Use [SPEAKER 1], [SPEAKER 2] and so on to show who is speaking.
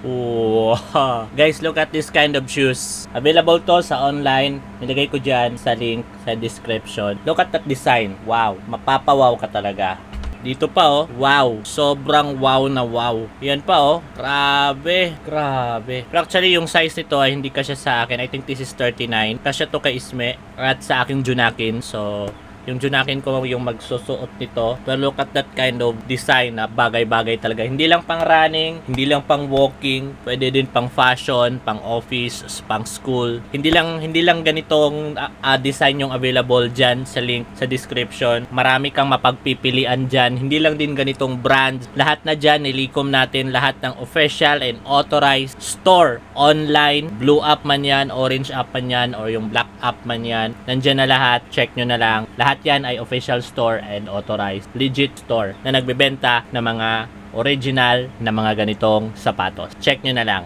[SPEAKER 1] Oh, guys, look at this kind of shoes. Available to sa online. Nilagay ko dyan sa link sa description. Look at that design. Wow, mapapawaw ka talaga. Dito pa oh, wow, sobrang wow na wow. Yan pa oh, grabe, grabe. Pero actually yung size nito ay hindi kasya sa akin. I think this is 39. Kasya to kay Isme at sa aking Junakin. So, yung Junakin ko yung magsusuot nito. Pero look at that kind of design na bagay-bagay talaga. Hindi lang pang running, hindi lang pang walking, pwede din pang fashion, pang office, pang school. Hindi lang ganitong design yung available dyan sa link sa description. Marami kang mapagpipilian dyan. Hindi lang din ganitong brands. Lahat na dyan, nilikom natin lahat ng official and authorized store online. Blue app man yan, orange app man yan, or yung black app man yan. Nandyan na lahat. Check nyo na lang. Lahat yan ay official store and authorized legit store na nagbebenta ng mga original na mga ganitong sapatos. Check nyo na lang.